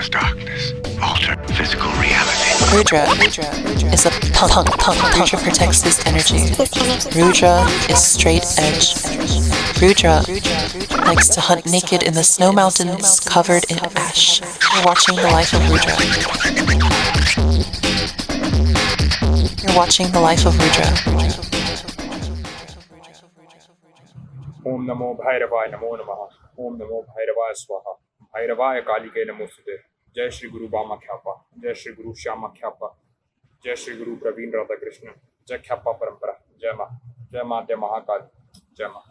darkness, alter physical reality. Rudra is a punk. Rudra protects his energy. Rudra is straight edge. Rudra likes to hunt naked in the snow mountains covered in ash. You're watching the life of Rudra. You're watching the life of Rudra. ओम नमो भैरवाय नमो नमः। ओम नमो भैरवाय स्वाहा। भैरवाय कालिके नमोस्तुते। जय श्री गुरु वामाख्यापा। जय श्री गुरु श्यामाख्यापा। जय श्री गुरु प्रवीण राधा कृष्ण। जय ख्यापा परंपरा। जय माँ। जय माते महाकाल। जय माँ।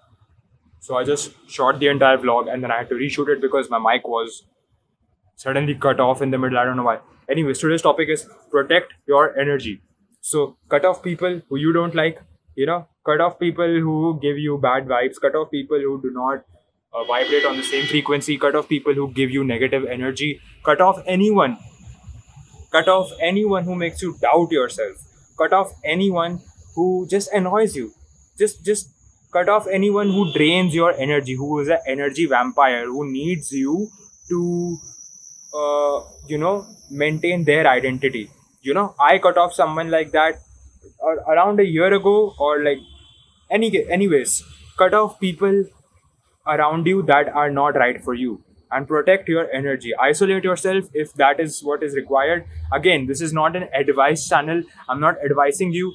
So I just shot the entire vlog and then I had to reshoot it because my mic was suddenly cut off in the middle. I don't know why. Anyways, today's topic is protect your energy. So cut off people who you don't like, cut off people who give you bad vibes, cut off people who do not vibrate on the same frequency, cut off people who give you negative energy, cut off anyone who makes you doubt yourself, cut off anyone who just annoys you, just cut off anyone who drains your energy, who is an energy vampire, who needs you to maintain their identity. I cut off someone like that around a year ago, or like anyways, cut off people around you that are not right for you and protect your energy. Isolate yourself if that is what is required. Again, this is not an advice channel. I'm not advising you.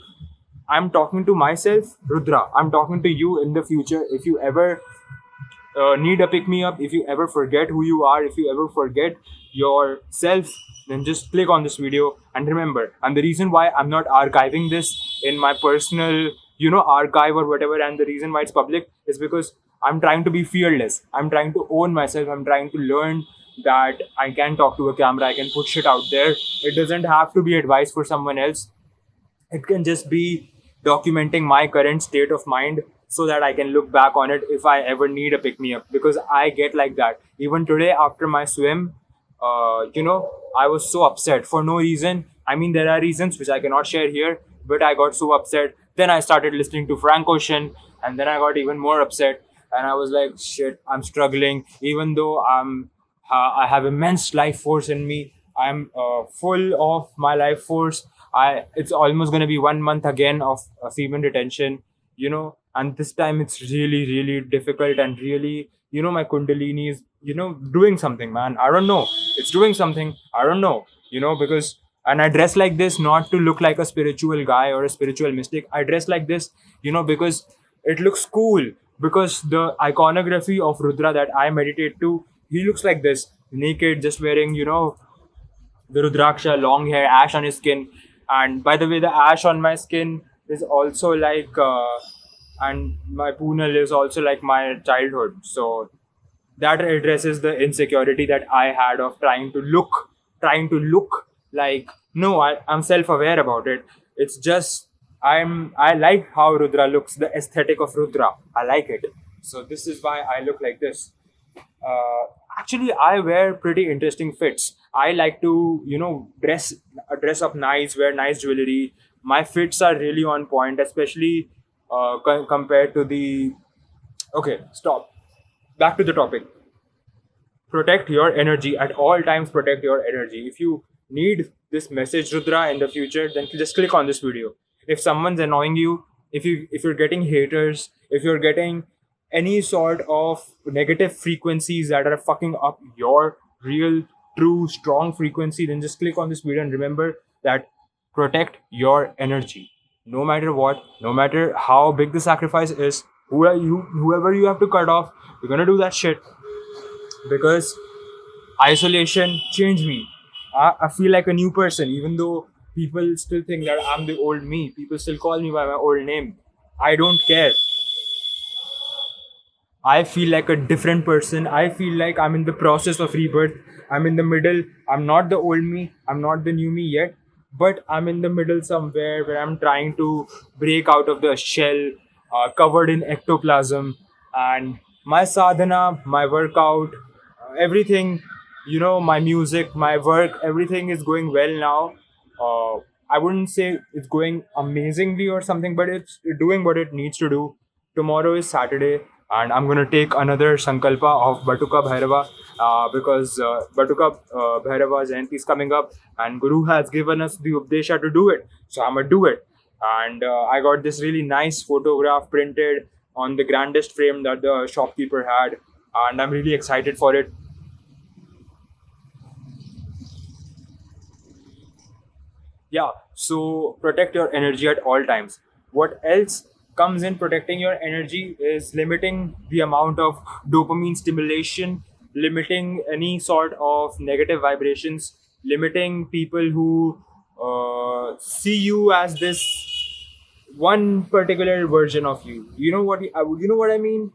I'm talking to myself, Rudra. I'm talking to you in the future. If you ever need a pick-me-up, if you ever forget who you are, if you ever forget yourself, then just click on this video and remember. And the reason why I'm not archiving this in my personal, archive or whatever, and the reason why it's public is because I'm trying to be fearless. I'm trying to own myself. I'm trying to learn that I can talk to a camera. I can put shit out there. It doesn't have to be advice for someone else. It can just be documenting my current state of mind so that I can look back on it if I ever need a pick-me-up, because I get like that. Even today after my swim, I was so upset for no reason. I mean, there are reasons which I cannot share here, but I got so upset. Then I started listening to Frank Ocean, and then I got even more upset. And I was like, shit, I'm struggling. Even though I have immense life force in me, I'm full of my life force. It's almost going to be 1 month again of semen retention, and this time it's really, really difficult, and really, my kundalini is, doing something, man. I don't know. It's doing something. I don't know, because, and I dress like this not to look like a spiritual guy or a spiritual mystic. I dress like this, because it looks cool, because the iconography of Rudra that I meditate to, he looks like this, naked, just wearing, the Rudraksha, long hair, ash on his skin. And by the way, the ash on my skin is also like, and my punal is also like my childhood. So that addresses the insecurity that I had of trying to look like, no, I'm self-aware about it. It's just, I like how Rudra looks, the aesthetic of Rudra. I like it. So this is why I look like this. Actually, I wear pretty interesting fits. I like to, dress up nice, wear nice jewelry. My fits are really on point, especially compared to the... Okay, stop. Back to the topic. Protect your energy. At all times, protect your energy. If you need this message, Rudra, in the future, then just click on this video. If someone's annoying you, if you're getting haters, if you're getting any sort of negative frequencies that are fucking up your real, true, strong frequency, then just click on this video and remember that protect your energy. No matter what, no matter how big the sacrifice is, whoever you have to cut off, you're gonna do that shit. Because isolation changed me. I feel like a new person, even though people still think that I'm the old me. People still call me by my old name. I don't care. I feel like a different person. I feel like I'm in the process of rebirth. I'm in the middle. I'm not the old me. I'm not the new me yet. But I'm in the middle somewhere where I'm trying to break out of the shell covered in ectoplasm. And my sadhana, my workout, everything, my music, my work, everything is going well now. I wouldn't say it's going amazingly or something, but it's doing what it needs to do. Tomorrow is Saturday, and I'm going to take another Sankalpa of Batuka Bhairava, because Batuka Bhairava Jayanti is coming up, and Guru has given us the Updesha to do it. So I'm gonna do it. And I got this really nice photograph printed on the grandest frame that the shopkeeper had, and I'm really excited for it. Yeah, so protect your energy at all times. What else comes in protecting your energy is limiting the amount of dopamine stimulation, limiting any sort of negative vibrations, limiting people who see you as this one particular version of you. You know what I mean?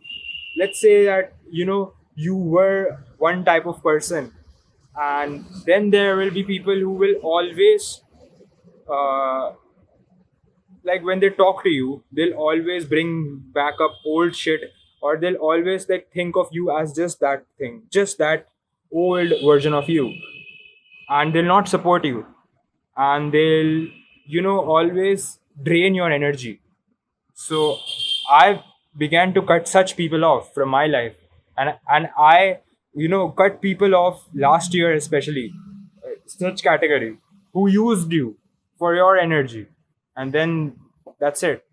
Let's say that you were one type of person, and then there will be people who will always uh, like when they talk to you, they'll always bring back up old shit, or they'll always like think of you as just that thing, just that old version of you, and they'll not support you, and they'll always drain your energy. So I began to cut such people off from my life, and I cut people off last year, especially such category who used you for your energy, and then that's it.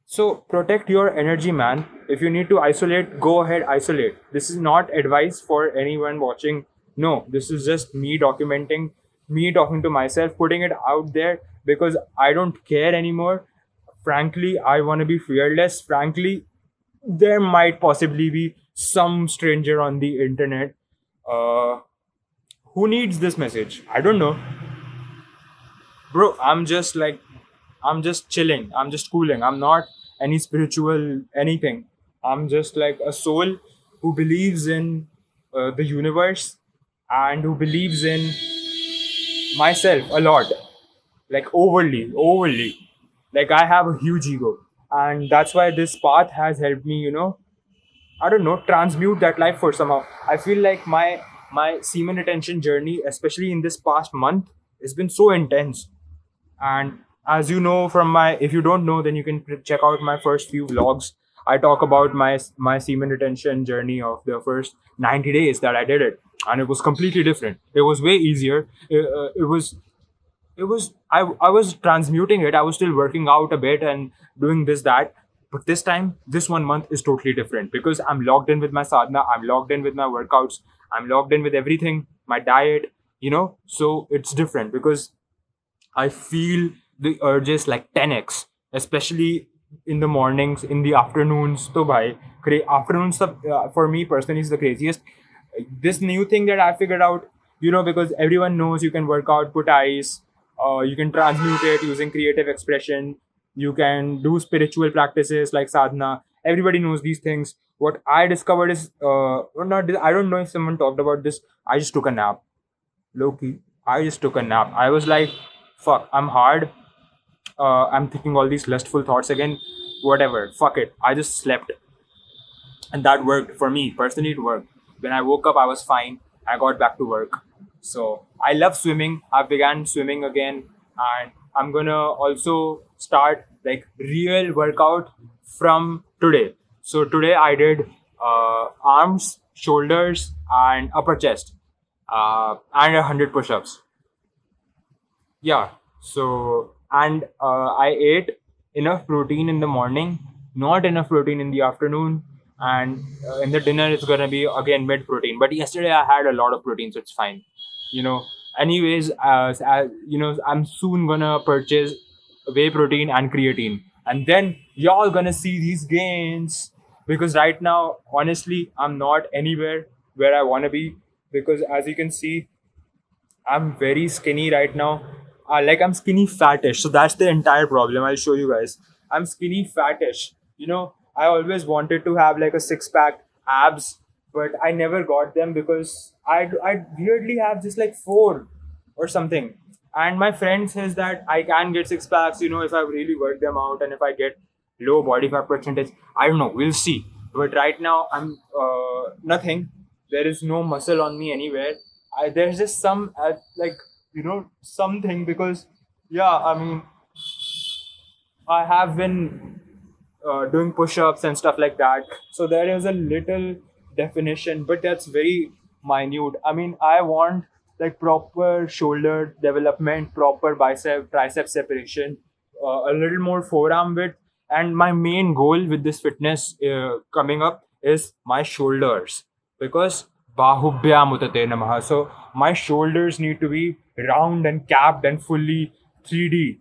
So protect your energy, man. If you need to isolate, go ahead, isolate. This is not advice for anyone watching. No, this is just me documenting, me talking to myself, putting it out there because I don't care anymore. Frankly, I want to be fearless. Frankly, there might possibly be some stranger on the internet uh, who needs this message. I don't know. Bro, I'm just chilling, I'm just cooling, I'm not any spiritual anything. I'm just like a soul who believes in the universe, and who believes in myself a lot, like overly. Like I have a huge ego, and that's why this path has helped me, I don't know, transmute that life for somehow. I feel like my semen retention journey, especially in this past month, has been so intense. And as you know from my, if you don't know, then you can check out my first few vlogs. I talk about my semen retention journey of the first 90 days that I did it, and it was completely different. It was way easier. I was transmuting it. I was still working out a bit and doing this that, but this time, this 1 month is totally different because I'm logged in with my sadhana. I'm logged in with my workouts. I'm logged in with everything, my diet. So it's different because I feel the urges like 10x, especially in the mornings, in the afternoons. So, bhai, afternoons for me personally is the craziest. This new thing that I figured out, because everyone knows you can work out, put ice, you can transmute it using creative expression, you can do spiritual practices like sadhana. Everybody knows these things. What I discovered is, or not, I don't know if someone talked about this. I just took a nap. Loki, I just took a nap. I was like, fuck, I'm hard. I'm thinking all these lustful thoughts again. Whatever, fuck it. I just slept. And that worked for me. Personally, it worked. When I woke up, I was fine. I got back to work. So I love swimming. I began swimming again. And I'm gonna also start like real workout from today. So today I did arms, shoulders, and upper chest, and 100 push-ups. Yeah. So and I ate enough protein in the morning, not enough protein in the afternoon, and in the dinner it's gonna be again mid protein. But yesterday I had a lot of protein, so it's fine. You know. Anyways, I'm soon gonna purchase whey protein and creatine, and then y'all gonna see these gains. Because right now, honestly, I'm not anywhere where I wanna be. Because as you can see, I'm very skinny right now. Like I'm skinny fattish. So that's the entire problem. I'll show you guys. I'm skinny fattish. I always wanted to have like a six pack abs, but I never got them because I weirdly have just like four or something. And my friend says that I can get six packs, if I really work them out and if I get low body fat percentage. I don't know. We'll see. But right now I'm nothing. There is no muscle on me anywhere. There's just some something because yeah, I mean I have been doing push-ups and stuff like that, so there is a little definition, but that's very minute. I mean, I want like proper shoulder development, proper bicep, tricep separation, a little more forearm width. And my main goal with this fitness coming up is my shoulders, because bahubhyam utate namaha. So my shoulders need to be round and capped and fully 3D.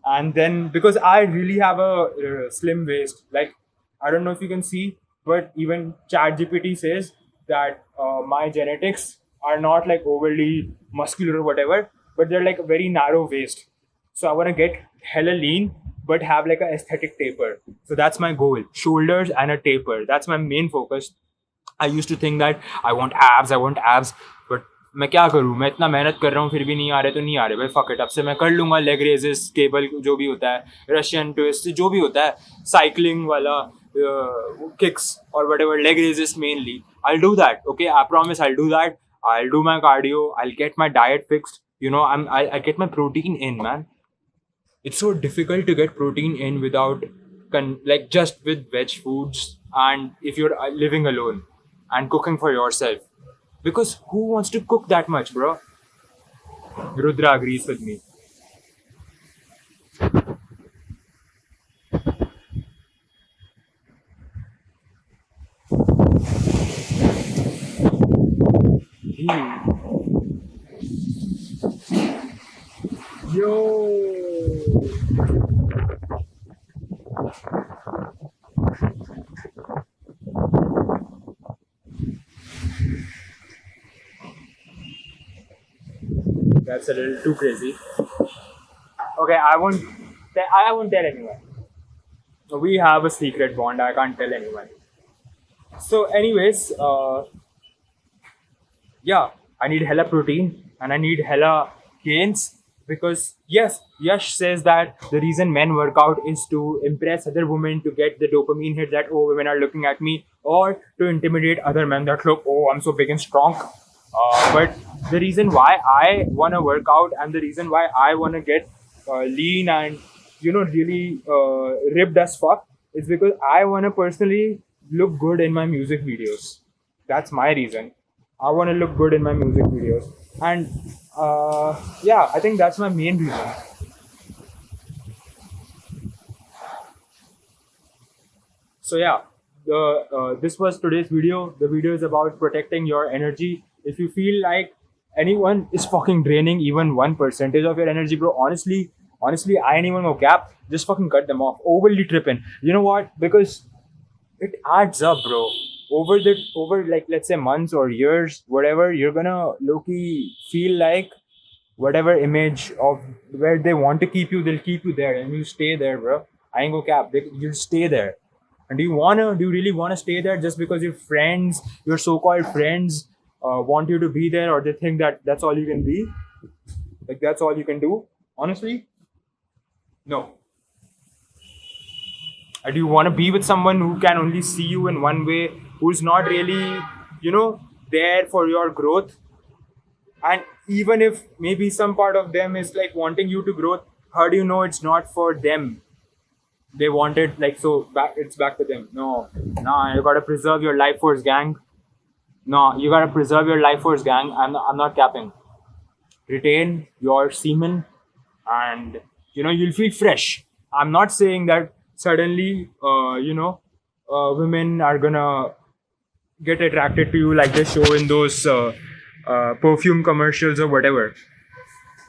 And then because I really have a slim waist, like I don't know if you can see, but even ChatGPT says that my genetics are not like overly muscular or whatever, but they're like a very narrow waist. So I want to get hella lean, but have like a aesthetic taper. So that's my goal: shoulders and a taper. That's my main focus. I used to think that I want abs, but मैं क्या करूँ, मैं इतना मेहनत कर रहा हूँ फिर भी नहीं आ रहे तो नहीं आ रहे भाई, फक इट, अब से मैं कर लूँगा लेग रेजेस, केबल जो भी होता है, रशियन ट्विस्ट जो भी होता है, साइकिलिंग वाला kicks or whatever, leg raises mainly. I'll do that. Okay, I promise I'll do that. I'll do my cardio. I'll get my diet fixed. You know, I get my protein in, man. It's so difficult to get protein in without like just with veg foods, and if you're living alone and cooking for yourself, because who wants to cook that much, bro? Rudra agrees with me. Yo. That's a little too crazy. Okay, I won't tell anyone. We have a secret bond. I can't tell anyone. So, anyways, yeah, I need hella protein and I need hella gains, because yes, Yash says that the reason men work out is to impress other women, to get the dopamine hit that, oh, women are looking at me, or to intimidate other men that, look, oh, I'm so big and strong. But the reason why I want to work out and the reason why I want to get lean and, you know, really ripped as fuck is because I want to personally look good in my music videos. That's my reason. I want to look good in my music videos. And yeah, I think that's my main reason. So yeah, this was today's video. The video is about protecting your energy. If you feel like anyone is fucking draining even 1% of your energy, bro, honestly, I ain't even gonna cap. Just fucking cut them off. Overly tripping. You know what? Because it adds up, bro. Over like, let's say, months or years, whatever, you're gonna low-key feel like whatever image of where they want to keep you, they'll keep you there and you stay there, bro. I ain't gonna cap. You'll stay there. And do you really wanna stay there just because your friends, your so-called friends, want you to be there, or they think that that's all you can be? Like, that's all you can do? Honestly? No. Or do you want to be with someone who can only see you in one way, who's not really, you know, there for your growth? And even if maybe some part of them is like wanting you to grow, how do you know it's not for them? They want it like, so it's back to them. No, you gotta preserve your life force, gang. No, you gotta preserve your life force, gang. I'm not capping. Retain your semen, and you know, you'll feel fresh. I'm not saying that suddenly, women are gonna get attracted to you like they show in those perfume commercials or whatever.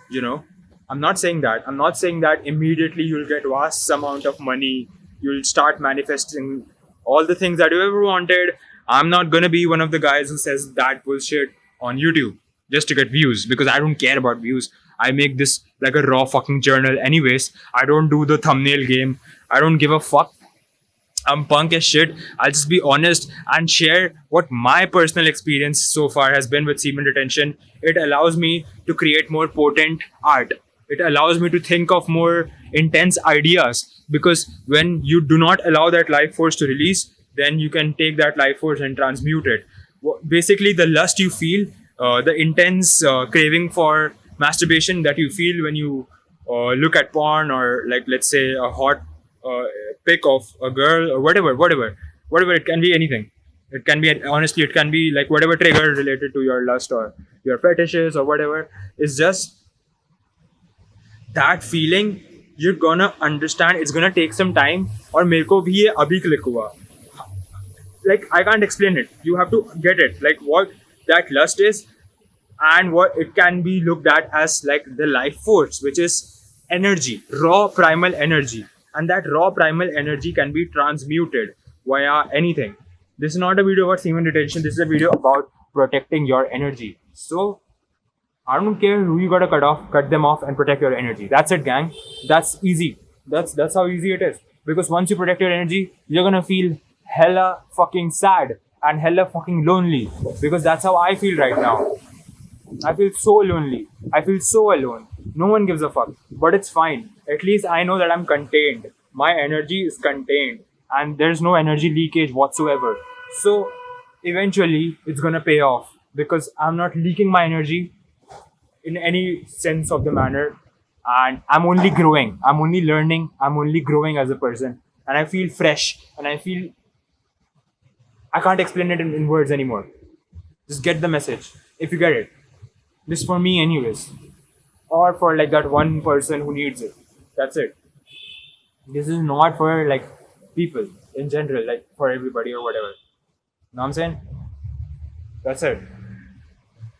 You know, I'm not saying that. I'm not saying that immediately you'll get vast amount of money. You'll start manifesting all the things that you ever wanted. I'm not gonna be one of the guys who says that bullshit on YouTube just to get views, because I don't care about views. I make this like a raw fucking journal anyways. I don't do the thumbnail game. I don't give a fuck. I'm punk as shit. I'll just be honest and share what my personal experience so far has been with semen retention. It allows me to create more potent art. It allows me to think of more intense ideas, because when you do not allow that life force to release, then you can take that life force and transmute it. Basically, the lust you feel, the intense craving for masturbation that you feel when you look at porn, or like, let's say, a hot pic of a girl, or whatever, it can be anything. It can be, honestly, it can be like whatever trigger related to your lust or your fetishes or whatever. It's just that feeling. You're gonna understand. It's gonna take some time. और मेरे को भी ये अभी click हुआ. Like I can't explain it. You have to get it. Like what that lust is, and what it can be looked at as like the life force, which is energy, raw primal energy, and that raw primal energy can be transmuted via anything. This is not a video about semen retention. This is a video about protecting your energy. So I don't care who you gotta cut them off and protect your energy. That's it, gang. That's easy. That's how easy it is. Because once you protect your energy, you're gonna feel hella fucking sad and hella fucking lonely. Because that's how I feel right now. I feel so lonely. I feel so alone. No one gives a fuck. But it's fine. At least I know that I'm contained. My energy is contained. And there's no energy leakage whatsoever. So eventually it's gonna pay off. Because I'm not leaking my energy in any sense of the manner. And I'm only growing. I'm only learning. I'm only growing as a person. And I feel fresh. And I feel... I can't explain it in words anymore. Just get the message. If you get it. This is for me anyways. Or for like that one person who needs it. That's it. This is not for like people in general. Like for everybody or whatever. Know what I'm saying? That's it.